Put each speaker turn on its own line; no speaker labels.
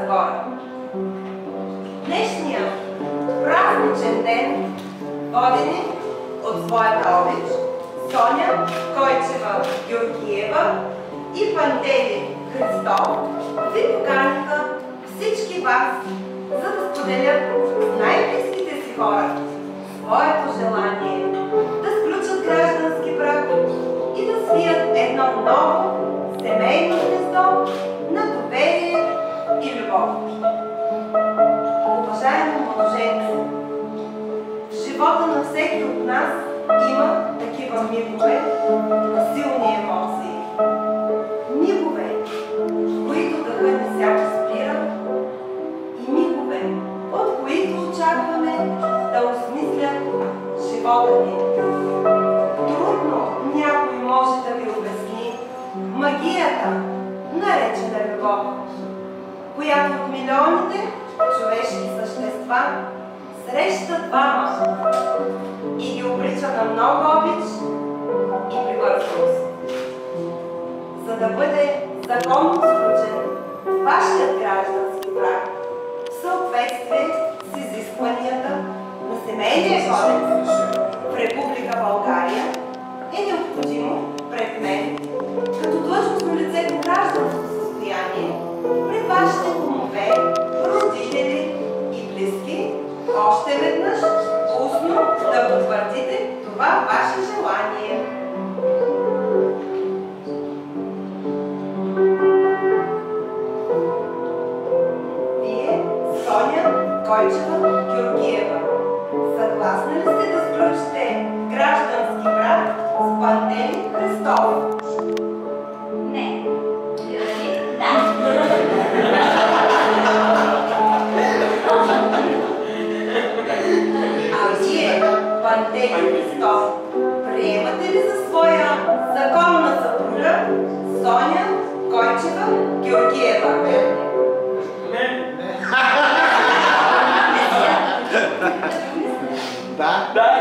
Загора. Днешният празничен ден, водени от своята обич, Соня Койчева Георгиева и Пантелей Христов, ви поканиха всички вас, за да споделят с най-близките си хора своето желание да сключат граждански брак и да свият едно ново семейно гнездо на доверие и любов. Уважаеми младоженци, в живота на всеки от нас има такива мигове на силни емоции. Мигове, в които дъхът ни сякаш спира, и мигове, от които очакваме да осмислят живота ни. Трудно някой може да ви обясни магията, наречена любов, която от милионите човешки същества среща двама и ги обрича на много обич и привързаност. За да бъде законно сключен вашият граждански брак в съответствие с изискванията на Семейния кодекс в Република България, е необходимо пред мен, като длъжностно лице по гражданско състояние, пред вашите домове, родители и близки, още веднъж устно да потвърдите това ваше желание. Вие, Соня Койчева Георгиева, съгласни ли сте да сключите граждански брак с Пантелей Христов?
Не. Да.
А вие, Пантелей Христов, приемате ли за своя законна съпруга Соня Койчева Георгиева?
Не.
Да.
Да.